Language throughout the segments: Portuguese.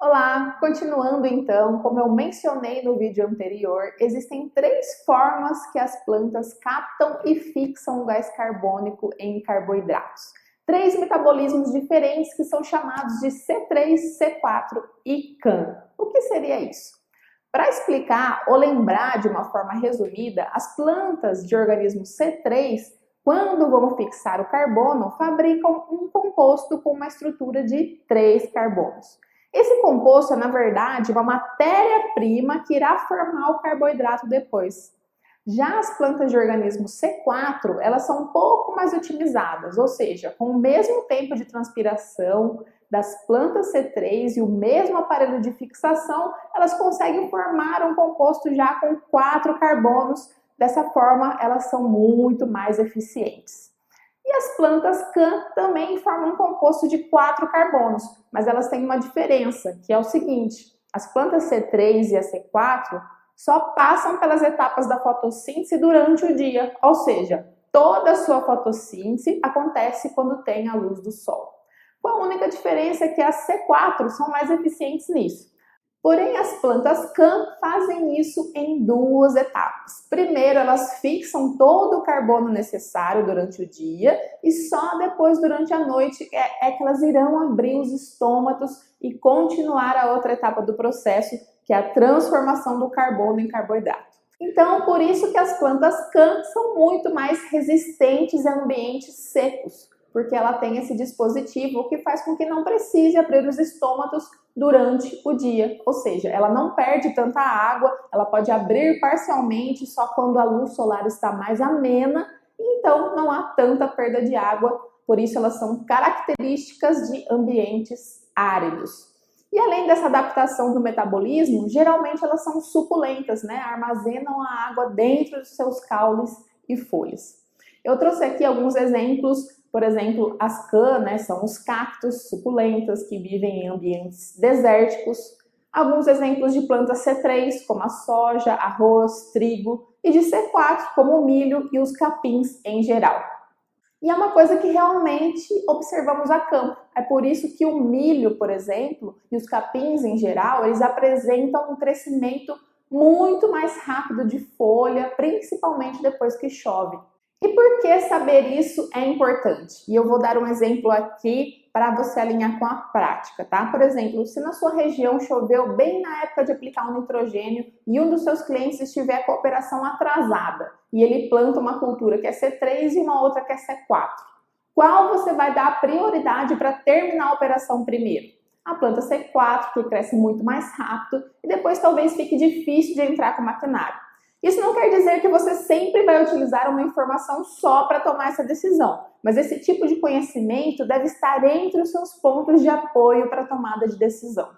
Olá, continuando então, como eu mencionei no vídeo anterior, existem três formas que as plantas captam e fixam o gás carbônico em carboidratos. Três metabolismos diferentes que são chamados de C3, C4 e CAM. O que seria isso? Para explicar ou lembrar de uma forma resumida, as plantas de organismo C3, quando vão fixar o carbono, fabricam um composto com uma estrutura de 3 carbonos. Esse composto é, na verdade, uma matéria-prima que irá formar o carboidrato depois. Já as plantas de organismo C4, elas são um pouco mais otimizadas, ou seja, com o mesmo tempo de transpiração das plantas C3 e o mesmo aparelho de fixação, elas conseguem formar um composto já com 4 carbonos. Dessa forma, elas são muito mais eficientes. E as plantas CAN também formam um composto de 4 carbonos, mas elas têm uma diferença, que é o seguinte: as plantas C3 e a C4 só passam pelas etapas da fotossíntese durante o dia, ou seja, toda a sua fotossíntese acontece quando tem a luz do sol. Com a única diferença é que as C4 são mais eficientes nisso. Porém, as plantas CAN fazem isso em 2 etapas. Primeiro, elas fixam todo o carbono necessário durante o dia e só depois, durante a noite, é que elas irão abrir os estômatos e continuar a outra etapa do processo, que é a transformação do carbono em carboidrato. Então, por isso que as plantas CAN são muito mais resistentes a ambientes secos, porque ela tem esse dispositivo que faz com que não precise abrir os estômatos durante o dia, ou seja, ela não perde tanta água, ela pode abrir parcialmente só quando a luz solar está mais amena, então não há tanta perda de água, por isso elas são características de ambientes áridos. E além dessa adaptação do metabolismo, geralmente elas são suculentas, né? Armazenam a água dentro dos seus caules e folhas. Eu trouxe aqui alguns exemplos. Por exemplo, as CAN, né, são os cactos suculentas que vivem em ambientes desérticos. Alguns exemplos de plantas C3, como a soja, arroz, trigo, e de C4, como o milho e os capins em geral. E é uma coisa que realmente observamos a campo. É por isso que o milho, por exemplo, e os capins em geral, eles apresentam um crescimento muito mais rápido de folha, principalmente depois que chove. E por que saber isso é importante? E eu vou dar um exemplo aqui para você alinhar com a prática, tá? Por exemplo, se na sua região choveu bem na época de aplicar o nitrogênio e um dos seus clientes estiver com a operação atrasada e ele planta uma cultura que é C3 e uma outra que é C4, qual você vai dar prioridade para terminar a operação primeiro? A planta C4, que cresce muito mais rápido e depois talvez fique difícil de entrar com o maquinário. Isso não quer dizer que você sempre vai utilizar uma informação só para tomar essa decisão, mas esse tipo de conhecimento deve estar entre os seus pontos de apoio para a tomada de decisão.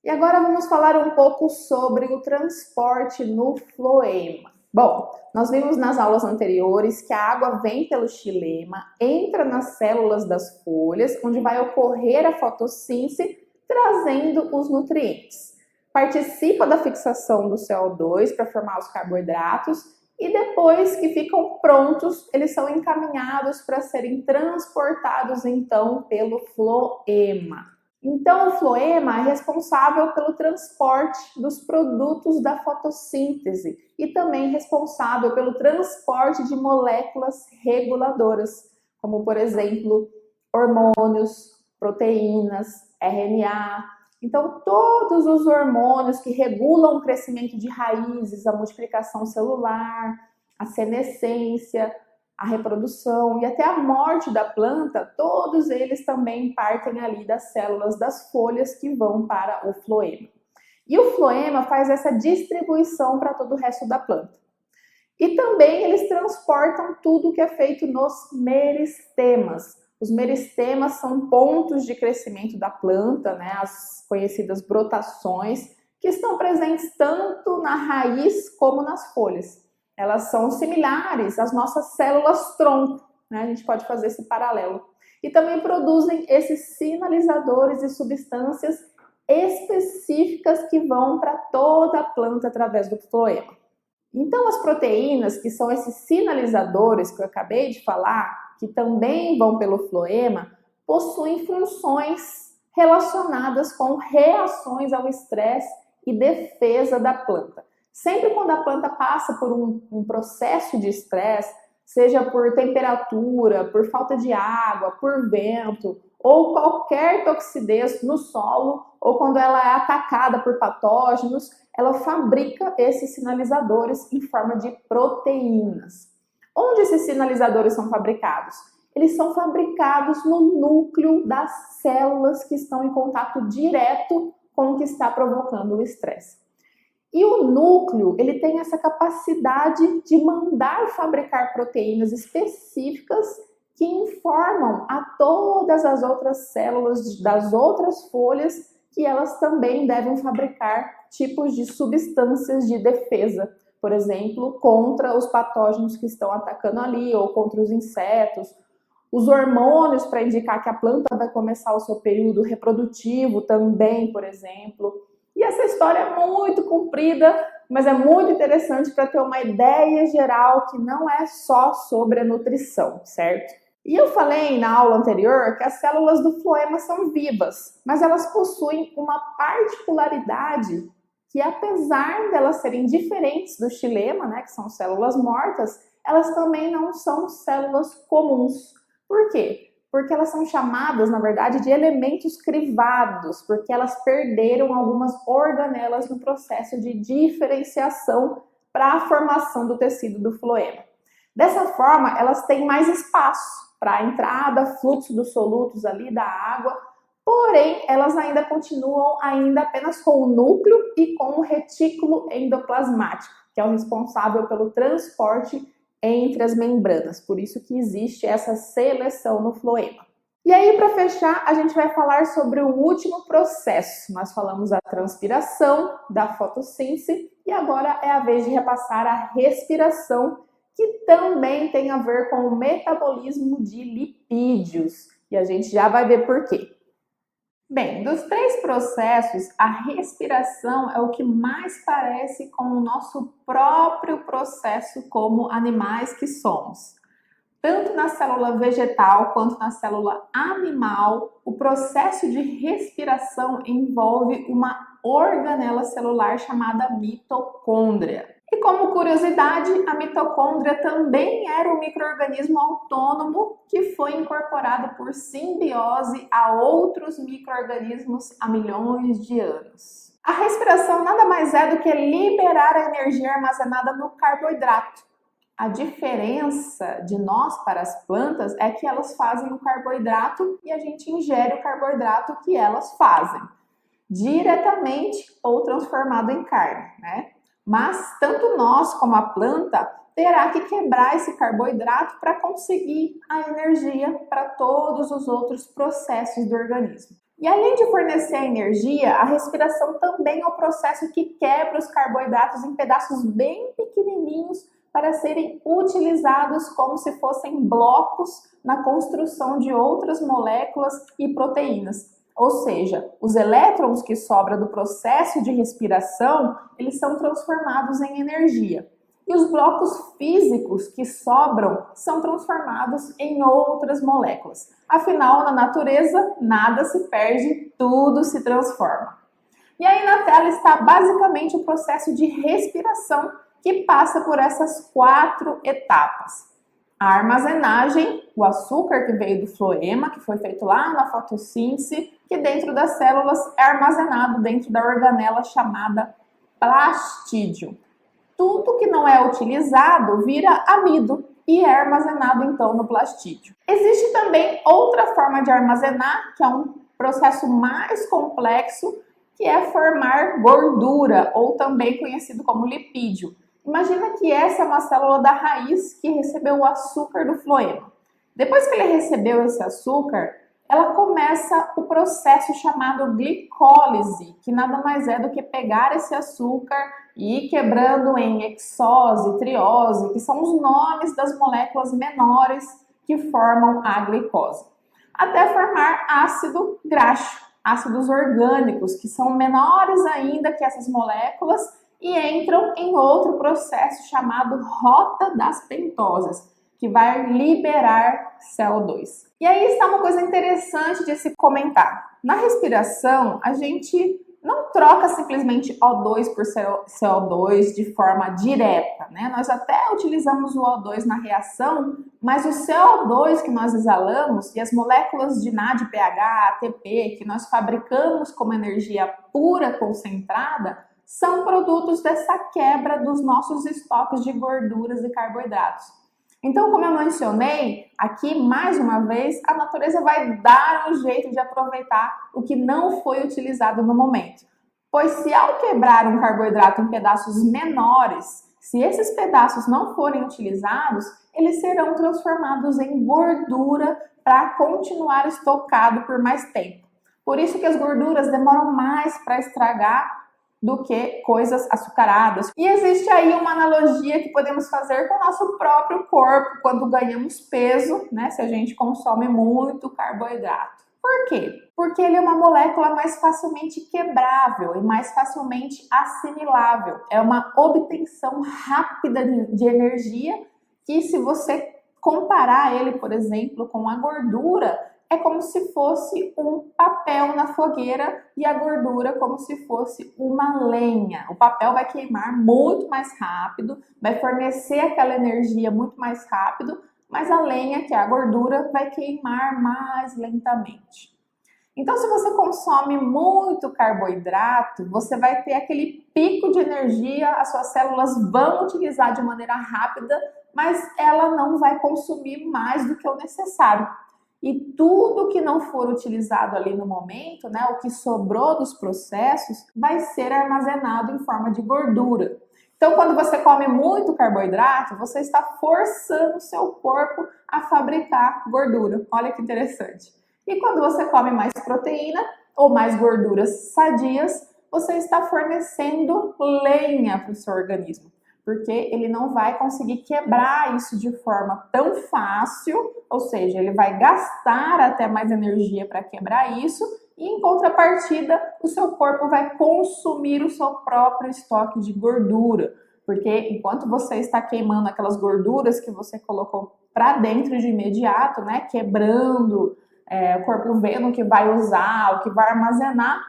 E agora vamos falar um pouco sobre o transporte no floema. Bom, nós vimos nas aulas anteriores que a água vem pelo xilema, entra nas células das folhas, onde vai ocorrer a fotossíntese, trazendo os nutrientes. Participa da fixação do CO2 para formar os carboidratos e depois que ficam prontos, eles são encaminhados para serem transportados então pelo floema. Então o floema é responsável pelo transporte dos produtos da fotossíntese e também responsável pelo transporte de moléculas reguladoras, como por exemplo, hormônios, proteínas, RNA. Então, todos os hormônios que regulam o crescimento de raízes, a multiplicação celular, a senescência, a reprodução e até a morte da planta, todos eles também partem ali das células das folhas que vão para o floema. E o floema faz essa distribuição para todo o resto da planta. E também eles transportam tudo que é feito nos meristemas. Os meristemas são pontos de crescimento da planta, né, as conhecidas brotações, que estão presentes tanto na raiz como nas folhas. Elas são similares às nossas células-tronco, né, a gente pode fazer esse paralelo. E também produzem esses sinalizadores e substâncias específicas que vão para toda a planta através do floema. Então, as proteínas, que são esses sinalizadores que eu acabei de falar, que também vão pelo floema, possuem funções relacionadas com reações ao estresse e defesa da planta. Sempre quando a planta passa por um processo de estresse, seja por temperatura, por falta de água, por vento, ou qualquer toxidez no solo, ou quando ela é atacada por patógenos, ela fabrica esses sinalizadores em forma de proteínas. Onde esses sinalizadores são fabricados? Eles são fabricados no núcleo das células que estão em contato direto com o que está provocando o estresse. E o núcleo, ele tem essa capacidade de mandar fabricar proteínas específicas que informam a todas as outras células das outras folhas que elas também devem fabricar tipos de substâncias de defesa, por exemplo, contra os patógenos que estão atacando ali ou contra os insetos. Os hormônios para indicar que a planta vai começar o seu período reprodutivo também, por exemplo. E essa história é muito comprida, mas é muito interessante para ter uma ideia geral que não é só sobre a nutrição, certo? E eu falei na aula anterior que as células do floema são vivas, mas elas possuem uma particularidade que, apesar delas serem diferentes do xilema, né, que são células mortas, elas também não são células comuns. Por quê? Porque elas são chamadas, na verdade, de elementos crivados, porque elas perderam algumas organelas no processo de diferenciação para a formação do tecido do floema. Dessa forma, elas têm mais espaço para a entrada, fluxo dos solutos ali da água, porém, elas ainda continuam apenas com o núcleo e com o retículo endoplasmático, que é o responsável pelo transporte entre as membranas, por isso que existe essa seleção no floema. E aí, para fechar, a gente vai falar sobre o último processo. Nós falamos da transpiração, da fotossíntese, e agora é a vez de repassar a respiração, que também tem a ver com o metabolismo de lipídios. E a gente já vai ver por quê. Bem, dos três processos, a respiração é o que mais parece com o nosso próprio processo como animais que somos. Tanto na célula vegetal quanto na célula animal, o processo de respiração envolve uma organela celular chamada mitocôndria. E como curiosidade, a mitocôndria também era um micro-organismo autônomo que foi incorporado por simbiose a outros micro-organismos há milhões de anos. A respiração nada mais é do que liberar a energia armazenada no carboidrato. A diferença de nós para as plantas é que elas fazem o carboidrato e a gente ingere o carboidrato que elas fazem, diretamente ou transformado em carne, né? Mas tanto nós como a planta terá que quebrar esse carboidrato para conseguir a energia para todos os outros processos do organismo. E além de fornecer a energia, a respiração também é o processo que quebra os carboidratos em pedaços bem pequenininhos para serem utilizados como se fossem blocos na construção de outras moléculas e proteínas. Ou seja, os elétrons que sobram do processo de respiração, eles são transformados em energia. E os blocos físicos que sobram são transformados em outras moléculas. Afinal, na natureza, nada se perde, tudo se transforma. E aí na tela está basicamente o processo de respiração que passa por essas 4 etapas. A armazenagem, o açúcar que veio do floema, que foi feito lá na fotossíntese, que dentro das células é armazenado dentro da organela chamada plastídio. Tudo que não é utilizado vira amido e é armazenado então no plastídio. Existe também outra forma de armazenar, que é um processo mais complexo, que é formar gordura, ou também conhecido como lipídio. Imagina que essa é uma célula da raiz que recebeu o açúcar do floema. Depois que ele recebeu esse açúcar, ela começa o processo chamado glicólise, que nada mais é do que pegar esse açúcar e ir quebrando em hexose, triose, que são os nomes das moléculas menores que formam a glicose, até formar ácido graxo, ácidos orgânicos, que são menores ainda que essas moléculas, e entram em outro processo chamado rota das pentoses, que vai liberar CO2. E aí está uma coisa interessante de se comentar. Na respiração, a gente não troca simplesmente O2 por CO2 de forma direta, né? Nós até utilizamos o O2 na reação, mas o CO2 que nós exalamos e as moléculas de NADPH, ATP, que nós fabricamos como energia pura concentrada, são produtos dessa quebra dos nossos estoques de gorduras e carboidratos. Então, como eu mencionei, aqui mais uma vez, a natureza vai dar um jeito de aproveitar o que não foi utilizado no momento. Pois se ao quebrar um carboidrato em pedaços menores, se esses pedaços não forem utilizados, eles serão transformados em gordura para continuar estocado por mais tempo. Por isso que as gorduras demoram mais para estragar do que coisas açucaradas. E existe aí uma analogia que podemos fazer com o nosso próprio corpo quando ganhamos peso, né? Se a gente consome muito carboidrato. Por quê? Porque ele é uma molécula mais facilmente quebrável e mais facilmente assimilável. É uma obtenção rápida de energia que, se você comparar ele, por exemplo, com a gordura, é como se fosse um papel na fogueira e a gordura como se fosse uma lenha. O papel vai queimar muito mais rápido, vai fornecer aquela energia muito mais rápido, mas a lenha, que é a gordura, vai queimar mais lentamente. Então, se você consome muito carboidrato, você vai ter aquele pico de energia, as suas células vão utilizar de maneira rápida, mas ela não vai consumir mais do que o necessário. E tudo que não for utilizado ali no momento, né, o que sobrou dos processos, vai ser armazenado em forma de gordura. Então, quando você come muito carboidrato, você está forçando o seu corpo a fabricar gordura. Olha que interessante. E quando você come mais proteína ou mais gorduras sadias, você está fornecendo lenha para o seu organismo, porque ele não vai conseguir quebrar isso de forma tão fácil, ou seja, ele vai gastar até mais energia para quebrar isso, e em contrapartida, o seu corpo vai consumir o seu próprio estoque de gordura, porque enquanto você está queimando aquelas gorduras que você colocou para dentro de imediato, né, quebrando, o corpo vendo o que vai usar, o que vai armazenar,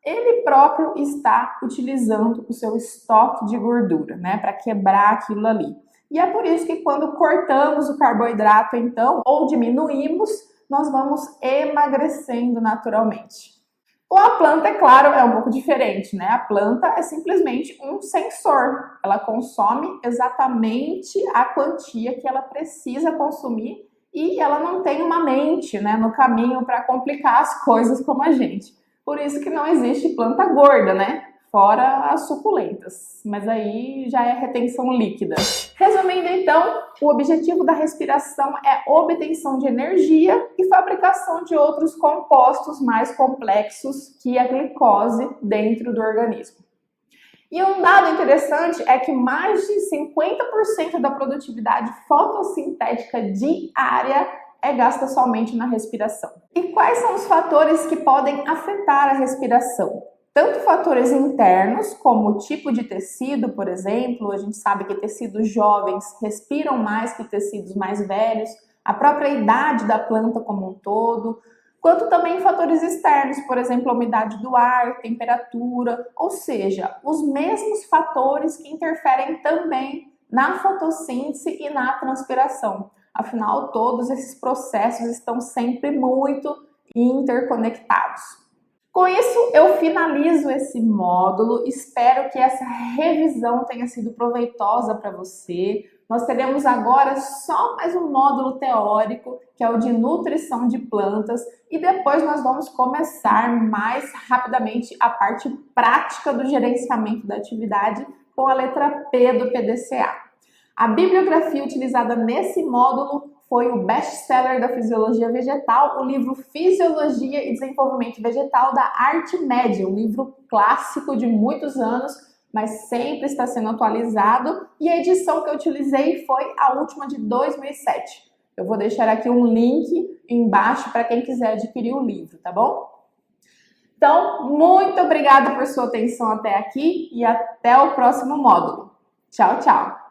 ele próprio está utilizando o seu estoque de gordura, né, para quebrar aquilo ali. E é por isso que quando cortamos o carboidrato, então, ou diminuímos, nós vamos emagrecendo naturalmente. Com a planta, é claro, é um pouco diferente, né? A planta é simplesmente um sensor. Ela consome exatamente a quantia que ela precisa consumir e ela não tem uma mente, né, no caminho para complicar as coisas como a gente. Por isso que não existe planta gorda, né? Fora as suculentas, mas aí já é retenção líquida. Resumindo então, o objetivo da respiração é obtenção de energia e fabricação de outros compostos mais complexos que a glicose dentro do organismo. E um dado interessante é que mais de 50% da produtividade fotossintética diária é gasta somente na respiração. E quais são os fatores que podem afetar a respiração? Tanto fatores internos, como o tipo de tecido, por exemplo, a gente sabe que tecidos jovens respiram mais que tecidos mais velhos, a própria idade da planta como um todo, quanto também fatores externos, por exemplo, a umidade do ar, temperatura, ou seja, os mesmos fatores que interferem também na fotossíntese e na transpiração. Afinal, todos esses processos estão sempre muito interconectados. Com isso, eu finalizo esse módulo. Espero que essa revisão tenha sido proveitosa para você. Nós teremos agora só mais um módulo teórico, que é o de nutrição de plantas, e depois nós vamos começar mais rapidamente a parte prática do gerenciamento da atividade com a letra P do PDCA. A bibliografia utilizada nesse módulo foi o best-seller da Fisiologia Vegetal, o livro Fisiologia e Desenvolvimento Vegetal da Artmédia, um livro clássico de muitos anos, mas sempre está sendo atualizado, e a edição que eu utilizei foi a última de 2007. Eu vou deixar aqui um link embaixo para quem quiser adquirir o livro, tá bom? Então, muito obrigada por sua atenção até aqui e até o próximo módulo. Tchau, tchau!